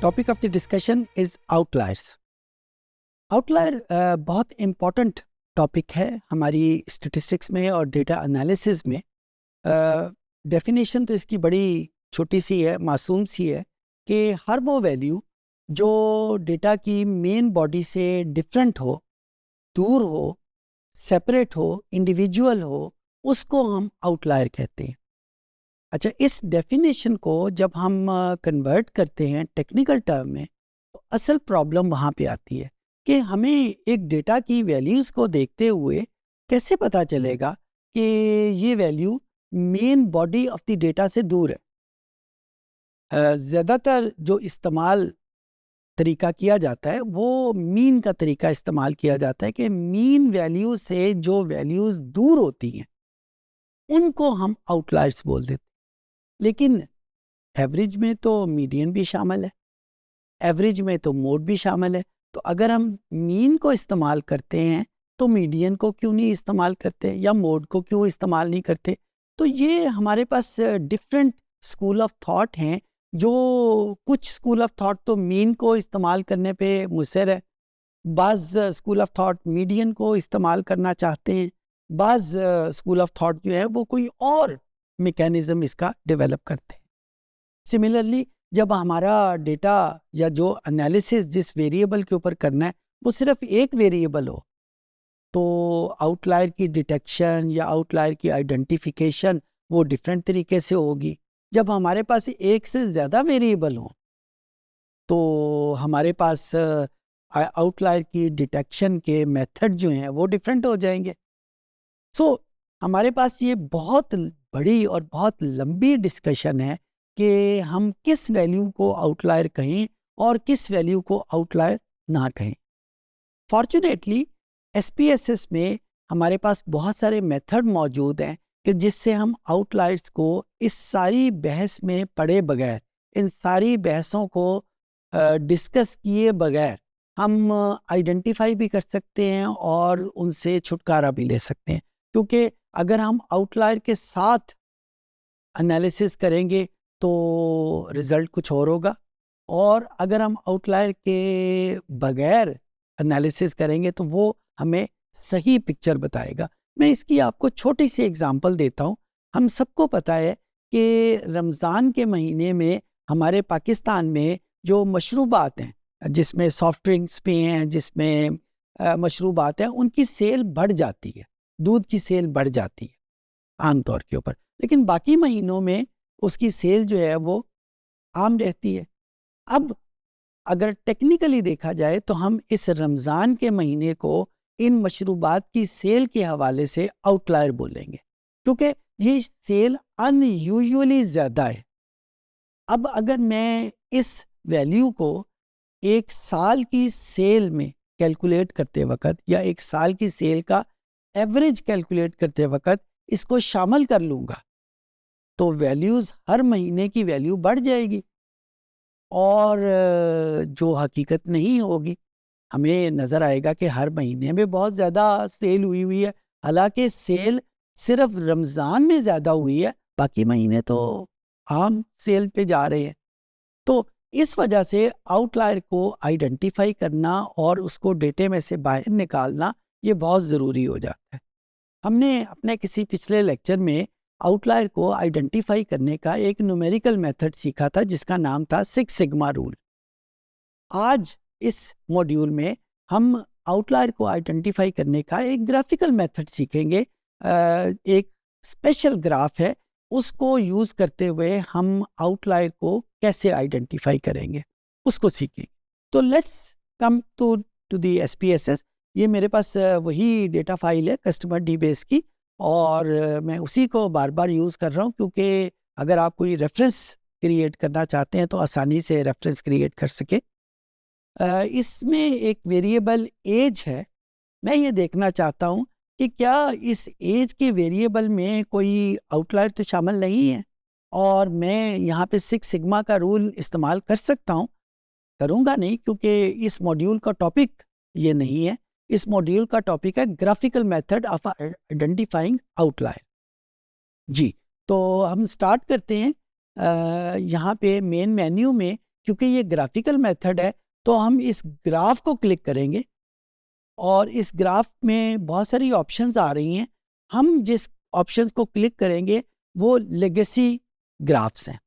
Topic of the discussion is outliers. Outlier बहुत important topic है हमारी स्टेटिस्टिक्स में और डेटा एनालिसिस में। डेफिनेशन तो इसकी बड़ी छोटी सी है, मासूम सी है कि हर वो वैल्यू जो डेटा की मेन बॉडी से डिफरेंट हो, दूर हो, सेपरेट हो, इंडिविजुअल हो, उसको हम आउटलायर कहते हैं। अच्छा, इस डेफिनेशन को जब हम कन्वर्ट करते हैं टेक्निकल टर्म में, तो असल प्रॉब्लम वहाँ पे आती है कि हमें एक डेटा की वैल्यूज़ को देखते हुए कैसे पता चलेगा कि ये value main body of the data से दूर है। ज़्यादातर जो इस्तेमाल तरीका किया जाता है वो मीन का तरीका इस्तेमाल किया जाता है कि मीन वैल्यू से जो वैल्यूज़ दूर होती हैं उनको हम आउटलायर्स बोल देते हैं। लेकिन एवरेज में तो मीडियन भी शामिल है, एवरेज में तो मोड भी शामिल है। तो अगर हम मीन को इस्तेमाल करते हैं तो मीडियन को क्यों नहीं इस्तेमाल करते, या मोड को क्यों इस्तेमाल नहीं करते? तो ये हमारे पास डिफरेंट स्कूल ऑफ थॉट हैं। जो कुछ स्कूल ऑफ थॉट तो मीन को इस्तेमाल करने पे मुसर है, बाज़ स्कूल ऑफ थॉट मीडियन को इस्तेमाल करना चाहते हैं, बाज़ स्कूल ऑफ थॉट जो है वो कोई और मैकेनिज्म इसका डेवलप करते हैं। सिमिलरली जब हमारा डेटा या जो एनालिसिस जिस वेरिएबल के ऊपर करना है वो सिर्फ एक वेरिएबल हो, तो आउटलायर की डिटेक्शन या आउटलायर की आइडेंटिफिकेशन वो डिफरेंट तरीके से होगी। जब हमारे पास एक से ज़्यादा वेरिएबल हो तो हमारे पास आउटलायर की डिटेक्शन के मेथड जो हैं वो डिफरेंट हो जाएंगे। हमारे पास ये बहुत बड़ी और बहुत लंबी डिस्कशन है कि हम किस वैल्यू को आउटलायर कहें और किस वैल्यू को आउटलायर ना कहें। फॉर्चुनेटली एसपीएसएस में हमारे पास बहुत सारे मेथड मौजूद हैं कि जिससे हम आउटलायर्स को इस सारी बहस में पड़े बगैर, इन सारी बहसों को डिस्कस किए बगैर हम आइडेंटिफाई भी कर सकते हैं और उनसे छुटकारा भी ले सकते हैं। क्योंकि अगर हम आउटलायर के साथ एनालिसिस करेंगे तो रिज़ल्ट कुछ और होगा, और अगर हम आउटलायर के बगैर एनालिसिस करेंगे तो वो हमें सही पिक्चर बताएगा। मैं इसकी आपको छोटी सी एग्जांपल देता हूँ। हम सबको पता है कि रमज़ान के महीने में हमारे पाकिस्तान में जो मशरूबात हैं, जिसमें सॉफ्ट ड्रिंक्स भी हैं, जिसमें मशरूबात हैं, उनकी सेल बढ़ जाती है, दूध की सेल बढ़ जाती है आमतौर के ऊपर। लेकिन बाकी महीनों में उसकी सेल जो है वो आम रहती है। अब अगर टेक्निकली देखा जाए तो हम इस रमज़ान के महीने को इन मशरूबात की सेल के हवाले से आउटलायर बोलेंगे, क्योंकि ये सेल अनयूजुअली ज़्यादा है। अब अगर मैं इस वैल्यू को एक साल की सेल में कैलकुलेट करते वक्त या एक साल की सेल का एवरेज कैलकुलेट करते वक्त इसको शामिल कर लूँगा तो वैल्यूज़ हर महीने की वैल्यू बढ़ जाएगी, और जो हकीकत नहीं होगी। हमें नज़र आएगा कि हर महीने में बहुत ज़्यादा सेल हुई है, हालांकि सेल सिर्फ रमज़ान में ज़्यादा हुई है, बाकी महीने तो आम सेल पे जा रहे हैं। तो इस वजह से आउटलायर को आइडेंटिफाई करना और उसको डेटे में से बाहर निकालना ये बहुत ज़रूरी हो जाता है। हमने अपने किसी पिछले लेक्चर में आउटलायर को आइडेंटिफाई करने का एक न्यूमेरिकल मेथड सीखा था जिसका नाम था 6 सिग्मा रूल। आज इस मॉड्यूल में हम आउटलायर को आइडेंटिफाई करने का एक ग्राफिकल मेथड सीखेंगे। एक स्पेशल ग्राफ है, उसको यूज़ करते हुए हम आउटलायर को कैसे आइडेंटिफाई करेंगे उसको सीखेंगे। तो let's come to the SPSS. ये मेरे पास वही डेटा फाइल है कस्टमर डीबेस की, और मैं उसी को बार बार यूज़ कर रहा हूँ क्योंकि अगर आप कोई रेफरेंस क्रिएट करना चाहते हैं तो आसानी से रेफरेंस क्रिएट कर सके। इसमें एक वेरिएबल एज है। मैं ये देखना चाहता हूँ कि क्या इस एज के वेरिएबल में कोई आउटलायर तो शामिल नहीं है, और मैं यहाँ पे 6 सिग्मा का रूल इस्तेमाल कर सकता हूँ। करूँगा नहीं क्योंकि इस मॉड्यूल का टॉपिक ये नहीं है। इस मॉड्यूल का टॉपिक है graphical method of identifying outlier. जी, तो हम स्टार्ट करते हैं। यहाँ पे मेन मेन्यू में क्योंकि ये ग्राफिकल मेथड है तो हम इस ग्राफ को क्लिक करेंगे और इस ग्राफ में बहुत सारी ऑप्शंस आ रही हैं। हम जिस ऑप्शंस को क्लिक करेंगे वो लेगेसी ग्राफ्स हैं।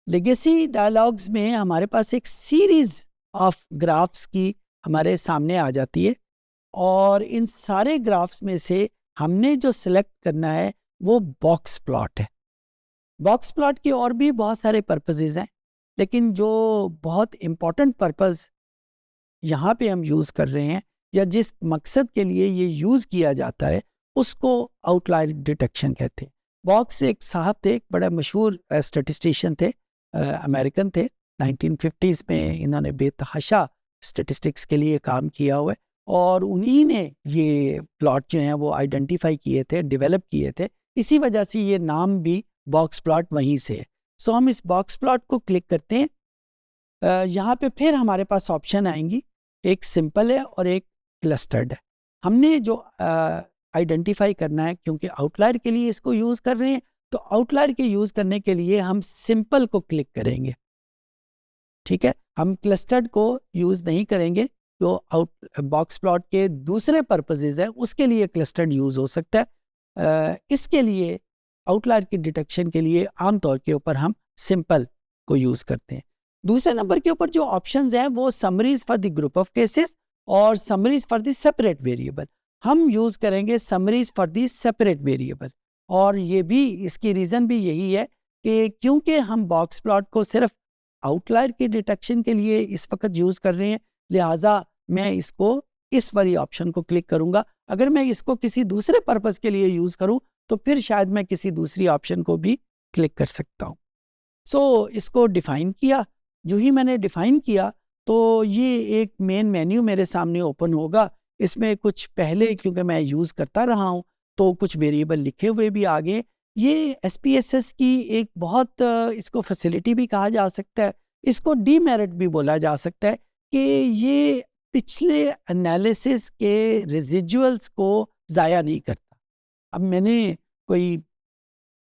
लेगेसी डायलॉग्स में हमारे पास एक सीरीज ऑफ ग्राफ्स की हमारे सामने आ जाती है और इन सारे ग्राफ्स में से हमने जो सिलेक्ट करना है वो बॉक्स प्लॉट है। बॉक्स प्लॉट के और भी बहुत सारे पर्पसेस हैं, लेकिन जो बहुत इम्पोर्टेंट पर्पस यहाँ पे हम यूज़ कर रहे हैं या जिस मकसद के लिए ये यूज़ किया जाता है उसको आउटलायर डिटेक्शन कहते हैं। बॉक्स एक साहब थे, एक बड़ा मशहूर स्टैटिस्टिशियन थे, अमेरिकन थे। 1950s में इन्होंने बेतहाशा स्टैटिस्टिक्स के लिए काम किया हुआ है और उन्हीं ने ये प्लॉट जो हैं वो आइडेंटिफाई किए थे, डेवलप किए थे। इसी वजह से ये नाम भी बॉक्स प्लॉट वहीं से है। सो हम इस बॉक्स प्लॉट को क्लिक करते हैं। यहाँ पे फिर हमारे पास ऑप्शन आएंगी, एक सिंपल है और एक क्लस्टर्ड है। हमने जो आइडेंटिफाई करना है, क्योंकि आउटलायर के लिए इसको यूज़ कर रहे हैं, तो आउटलायर के यूज़ करने के लिए हम सिंपल को क्लिक करेंगे। ठीक है, हम क्लस्टर्ड को यूज़ नहीं करेंगे। जो बॉक्स प्लॉट के दूसरे पर्पसेस हैं उसके लिए क्लस्टर्ड यूज़ हो सकता है। इसके लिए आउटलायर की डिटेक्शन के लिए आमतौर के ऊपर हम सिंपल को यूज़ करते हैं। दूसरे नंबर के ऊपर जो ऑप्शंस हैं वो summaries for the group of cases और summaries for the separate variable. हम यूज़ करेंगे summaries for the separate variable और ये भी इसकी रीज़न भी यही है कि क्योंकि हम बॉक्स प्लॉट को सिर्फ आउटलायर के डिटेक्शन के लिए इस वक्त यूज़ कर रहे हैं, लिहाजा मैं इसको इस वाली ऑप्शन को क्लिक करूँगा। अगर मैं इसको किसी दूसरे पर्पस के लिए यूज़ करूँ तो फिर शायद मैं किसी दूसरी ऑप्शन को भी क्लिक कर सकता हूँ। सो इसको डिफ़ाइन किया। जो ही मैंने डिफ़ाइन किया तो ये एक मेन मेन्यू मेरे सामने ओपन होगा। इसमें कुछ पहले, क्योंकि मैं यूज़ करता रहा हूँ, तो कुछ वेरिएबल लिखे हुए भी आ गए। ये SPSS की एक बहुत इसको फैसिलिटी भी कहा जा सकता है, इसको डीमेरिट भी बोला जा सकता है कि ये पिछले एनालिसिस के रेजिजुअल्स को ज़ाया नहीं करता। अब मैंने कोई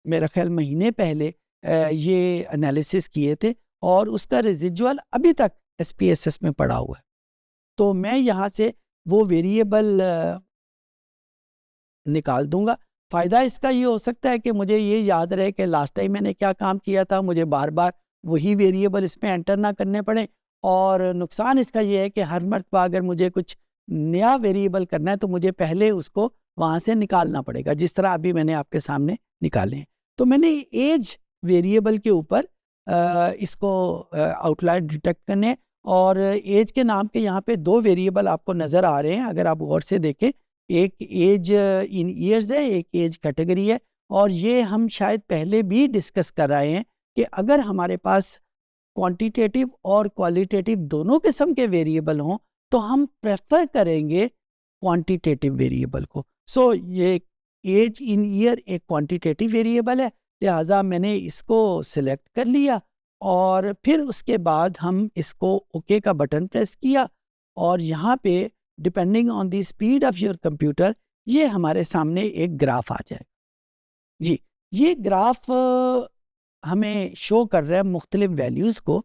मेरा ख्याल महीने पहले ये एनालिसिस किए थे और उसका रेजिजुअल अभी तक SPSS में पड़ा हुआ है। तो मैं यहाँ से वो वेरिएबल निकाल दूंगा। फ़ायदा इसका ये हो सकता है कि मुझे ये याद रहे कि लास्ट टाइम मैंने क्या काम किया था, मुझे बार बार वही वेरिएबल इसमें एंटर ना करने पड़े। और नुकसान इसका ये है कि हर मर्तबा अगर मुझे कुछ नया वेरिएबल करना है तो मुझे पहले उसको वहाँ से निकालना पड़ेगा, जिस तरह अभी मैंने आपके सामने निकाले हैं। तो मैंने एज वेरिएबल के ऊपर इसको आउटलायर डिटेक्ट करने, और एज के नाम के यहाँ पे दो वेरिएबल आपको नज़र आ रहे हैं अगर आप गौर से देखें। एक एज इन ईयर्स है, एक एज कैटेगरी है। और ये हम शायद पहले भी डिस्कस कर रहे हैं कि अगर हमारे पास क्वांटिटेटिव और क्वालिटेटिव दोनों किस्म के वेरिएबल हों तो हम प्रेफर करेंगे क्वांटिटेटिव वेरिएबल को। सो ये एज इन ईयर एक क्वांटिटेटिव वेरिएबल है, लिहाजा मैंने इसको सिलेक्ट कर लिया और फिर उसके बाद हम इसको ओके का बटन प्रेस किया और यहाँ पे depending on the speed of your computer ये हमारे सामने एक ग्राफ आ जाएगा। जी, ये ग्राफ हमें शो कर रहा है मुख्तलिफ वैल्यूज़ को।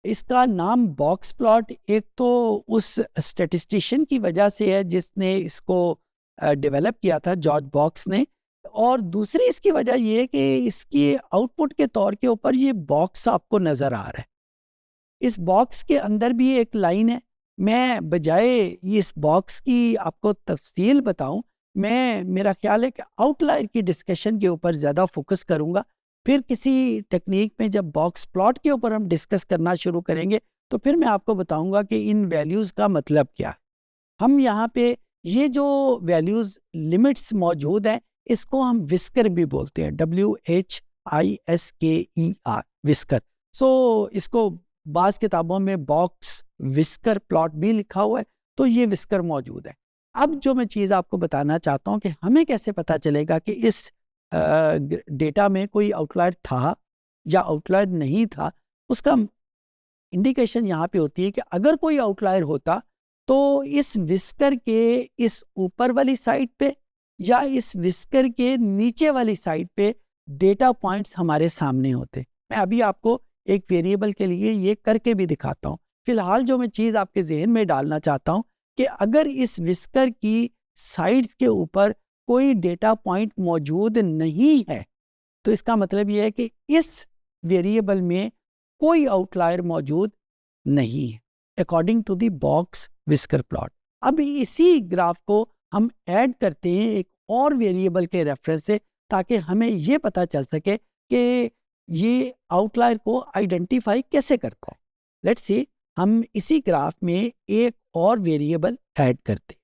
इसका नाम बॉक्स प्लॉट एक तो उस स्टैटिस्टिशियन की वजह से है जिसने इसको डेवलप किया था, जॉर्ज बॉक्स ने, और दूसरी इसकी वजह ये है कि इसकी आउटपुट के तौर के ऊपर ये बॉक्स आपको नज़र आ रहा है। इस बॉक्स के अंदर भी एक लाइन है। मैं बजाय इस बॉक्स की आपको तफसील बताऊं, मेरा ख्याल है कि आउटलायर की डिस्कशन के ऊपर ज़्यादा फोकस करूंगा। फिर किसी टेक्निक में जब बॉक्स प्लॉट के ऊपर हम डिस्कस करना शुरू करेंगे तो फिर मैं आपको बताऊंगा कि इन वैल्यूज़ का मतलब क्या है। हम यहाँ पे ये जो वैल्यूज़ लिमिट्स मौजूद हैं इसको हम विस्कर भी बोलते हैं, WHISKER, विस्कर। सो इसको बाज़ किताबों में बॉक्स विस्कर प्लॉट भी लिखा हुआ है, तो ये विस्कर मौजूद है। अब जो मैं चीज़ आपको बताना चाहता हूँ कि हमें कैसे पता चलेगा कि इस डेटा में कोई आउटलायर था या आउटलायर नहीं था, उसका इंडिकेशन यहाँ पे होती है कि अगर कोई आउटलायर होता तो इस विस्कर के इस ऊपर वाली साइड पे या इस विस्कर के नीचे वाली साइड पे डेटा पॉइंट्स हमारे सामने होते। मैं अभी आपको एक वेरिएबल के लिए ये करके भी दिखाता हूँ। फिलहाल जो मैं चीज़ आपके जहन में डालना चाहता हूँ कि अगर इस विस्कर की साइड्स के ऊपर कोई डेटा पॉइंट मौजूद नहीं है तो इसका मतलब ये है कि इस वेरिएबल में कोई आउटलायर मौजूद नहीं है according to the box whisker plot. अब इसी ग्राफ को हम ऐड करते हैं एक और वेरिएबल के रेफरेंस से ताकि हमें ये पता चल सके कि ये आउटलायर को आइडेंटिफाई कैसे करता है। लेट्स सी हम इसी ग्राफ में एक और वेरिएबल ऐड करते हैं।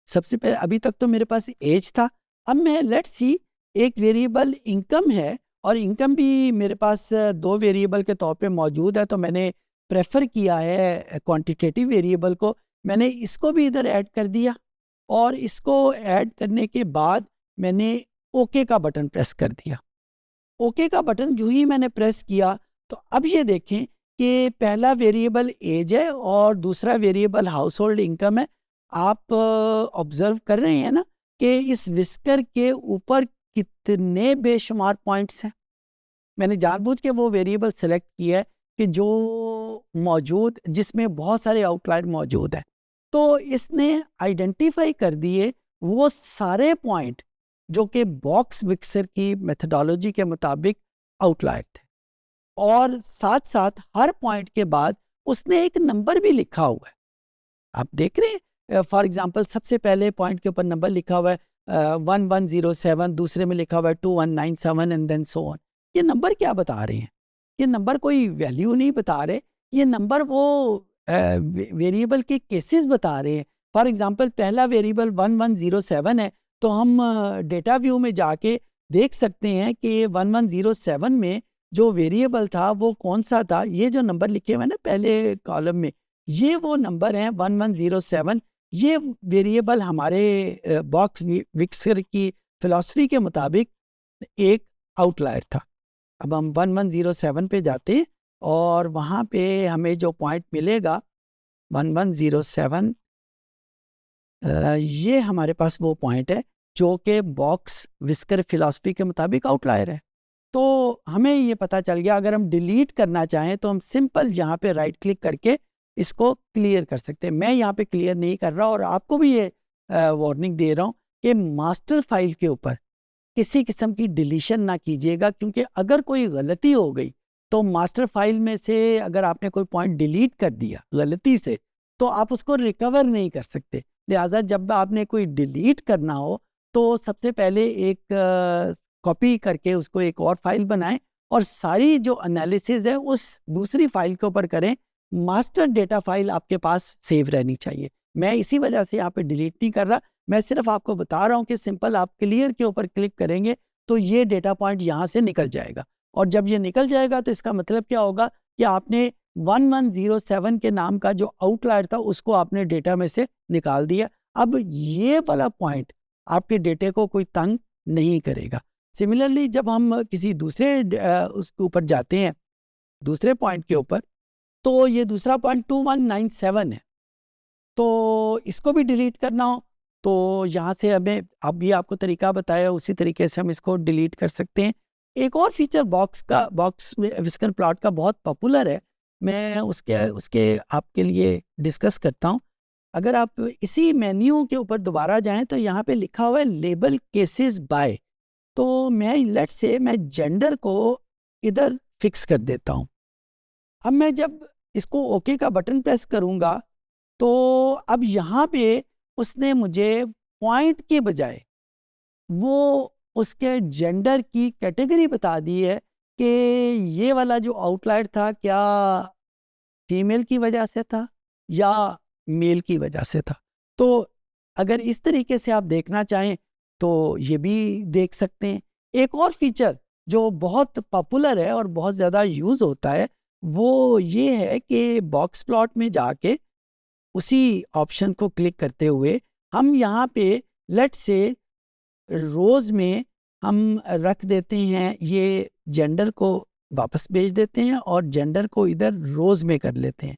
सबसे पहले अभी तक तो मेरे पास एज था, अब मैं लेट्स सी एक वेरिएबल इनकम है और इनकम भी मेरे पास दो वेरिएबल के तौर पे मौजूद है, तो मैंने प्रेफर किया है क्वांटिटेटिव वेरिएबल को। मैंने इसको भी इधर ऐड कर दिया और इसको ऐड करने के बाद मैंने ओके का बटन प्रेस कर दिया। ओके का बटन जो ही मैंने प्रेस किया तो अब ये देखें कि पहला वेरिएबल एज है और दूसरा वेरिएबल हाउस होल्ड इनकम है। आप ऑब्जर्व कर रहे हैं ना कि इस विस्कर के ऊपर कितने बेशुमार पॉइंट्स हैं। मैंने जानबूझ के वो वेरिएबल सेलेक्ट किया है कि जो मौजूद जिसमें बहुत सारे आउटलायर मौजूद हैं, तो इसने आइडेंटिफाई कर दिए वो सारे पॉइंट जो कि बॉक्स विक्सर की मेथडोलॉजी के मुताबिक आउटलायर थे और साथ साथ हर पॉइंट के बाद उसने एक नंबर भी लिखा हुआ है। आप देख रहे हैं, फॉर एग्जांपल सबसे पहले पॉइंट के ऊपर नंबर लिखा हुआ है 1107, दूसरे में लिखा हुआ है 2197 एंड देन सो ऑन। ये नंबर क्या बता रहे हैं? ये नंबर कोई वैल्यू नहीं बता रहे, ये नंबर वो वेरिएबल के केसेस बता रहे हैं। फॉर एग्जांपल पहला वेरिएबल 1107 है, तो हम डेटा व्यू में जाके देख सकते हैं कि 1107 में जो वेरिएबल था वो कौन सा था। ये जो नंबर लिखे हुए हैं ना पहले कॉलम में, ये वो नंबर हैं 1107। ये वेरिएबल हमारे बॉक्स विक्सर की फिलॉसफी के मुताबिक एक आउटलायर था। अब हम 1107 पे जाते हैं और वहाँ पे हमें जो पॉइंट मिलेगा 1107, ये हमारे पास वो पॉइंट है जो कि बॉक्स विस्कर फिलॉसफी के मुताबिक आउटलायर है। तो हमें ये पता चल गया, अगर हम डिलीट करना चाहें तो हम सिंपल यहाँ पे राइट क्लिक करके इसको क्लियर कर सकते हैं। मैं यहाँ पे क्लियर नहीं कर रहा और आपको भी ये वार्निंग दे रहा हूँ कि मास्टर फाइल के ऊपर किसी किस्म की डिलीशन ना कीजिएगा, क्योंकि अगर कोई गलती हो गई तो मास्टर फाइल में से अगर आपने कोई पॉइंट डिलीट कर दिया गलती से तो आप उसको रिकवर नहीं कर सकते। लिहाजा जब आपने कोई डिलीट करना हो तो सबसे पहले एक कॉपी करके उसको एक और फाइल बनाएं और सारी जो एनालिसिस है उस दूसरी फाइल के ऊपर करें। मास्टर डेटा फाइल आपके पास सेव रहनी चाहिए। मैं इसी वजह से यहाँ पे डिलीट नहीं कर रहा, मैं सिर्फ आपको बता रहा हूँ कि सिंपल आप क्लियर के ऊपर क्लिक करेंगे तो ये डेटा पॉइंट यहाँ से निकल जाएगा और जब ये निकल जाएगा तो इसका मतलब क्या होगा कि आपने 1107 के नाम का जो आउटलायर था उसको आपने डेटा में से निकाल दिया। अब ये वाला पॉइंट आपके डेटे को कोई तंग नहीं करेगा। सिमिलरली जब हम किसी दूसरे उसके ऊपर जाते हैं, दूसरे पॉइंट के ऊपर, तो ये दूसरा पॉइंट 2197 है, तो इसको भी डिलीट करना हो तो यहाँ से हमें अब ये आपको तरीका बताया उसी तरीके से हम इसको डिलीट कर सकते हैं। एक और फीचर बॉक्स विस्कर प्लॉट का बहुत पॉपुलर है, मैं उसके आपके लिए डिस्कस करता हूँ। अगर आप इसी मेन्यू के ऊपर दोबारा जाएं तो यहाँ पे लिखा हुआ है लेबल केसेस बाय, तो मैं लेट्स से मैं जेंडर को इधर फिक्स कर देता हूँ। अब मैं जब इसको ओके का बटन प्रेस करूँगा तो अब यहाँ पे उसने मुझे पॉइंट के बजाय वो उसके जेंडर की कैटेगरी बता दी है कि ये वाला जो आउटलायर था क्या फीमेल की वजह से था या मेल की वजह से था। तो अगर इस तरीके से आप देखना चाहें तो ये भी देख सकते हैं। एक और फीचर जो बहुत पॉपुलर है और बहुत ज़्यादा यूज़ होता है वो ये है कि बॉक्स प्लॉट में जाके उसी ऑप्शन को क्लिक करते हुए हम यहाँ पे लेट से रोज़ में हम रख देते हैं, ये जेंडर को वापस भेज देते हैं और जेंडर को इधर रोज़ में कर लेते हैं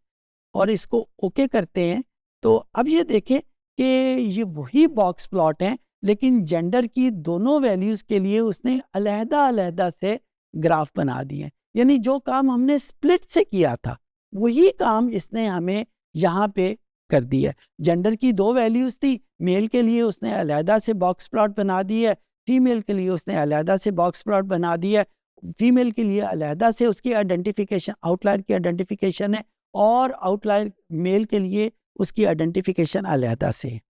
और इसको ओके करते हैं। तो अब ये देखें कि ये वही बॉक्स प्लॉट है लेकिन जेंडर की दोनों वैल्यूज़ के लिए उसने अलहदा अलहदा से ग्राफ बना दिए। यानी जो काम हमने स्प्लिट से किया था वही काम इसने हमें यहाँ पे कर दिया। जेंडर की 2 वैल्यूज थी, मेल के लिए उसने अलहदा से बॉक्स प्लॉट बना दी है, फीमेल के लिए उसने अलहदा से बॉक्स प्लॉट बना दिया है। फीमेल के लिए अलहदा से उसकी आइडेंटिफिकेशन, आउटलायर की आइडेंटिफिकेशन है, और आउटलायर मेल के लिए उसकी आइडेंटिफिकेशन अलहदा से है।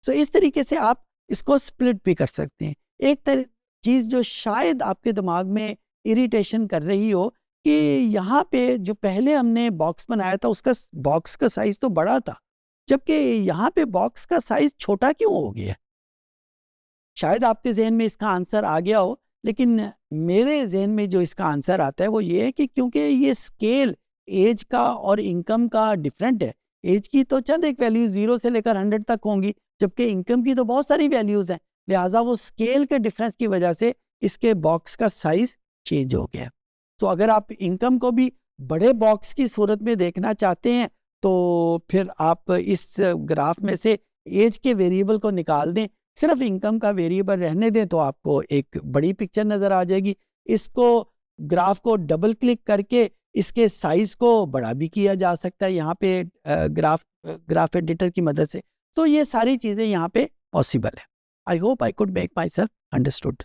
तो इस तरीके से आप इसको स्प्लिट भी कर सकते हैं। एक चीज़ जो शायद आपके दिमाग में इरिटेशन कर रही हो कि यहाँ पे जो पहले हमने बॉक्स बनाया था उसका बॉक्स का साइज तो बड़ा था, जबकि यहाँ पे बॉक्स का साइज छोटा क्यों हो गया। शायद आपके जहन में इसका आंसर आ गया हो, लेकिन मेरे जहन में जो इसका आंसर आता है वो ये है कि क्योंकि ये स्केल एज का और इनकम का डिफरेंट है। एज की तो चंद एक वैल्यू 0 से लेकर 100 तक होंगी, जबकि इनकम की तो बहुत सारी वैल्यूज हैं। लिहाजा वो स्केल के डिफरेंस की वजह से इसके बॉक्स का साइज चेंज हो गया। तो अगर आप इनकम को भी बड़े बॉक्स की सूरत में देखना चाहते हैं तो फिर आप इस ग्राफ में से एज के वेरिएबल को निकाल दें, सिर्फ इनकम का वेरिएबल रहने दें, तो आपको एक बड़ी पिक्चर नज़र आ जाएगी। इसको ग्राफ को डबल क्लिक करके इसके साइज को बड़ा भी किया जा सकता है यहाँ पे ग्राफ एडिटर की मदद से। तो ये सारी चीज़ें यहाँ पे पॉसिबल है। I hope I could make my self understood.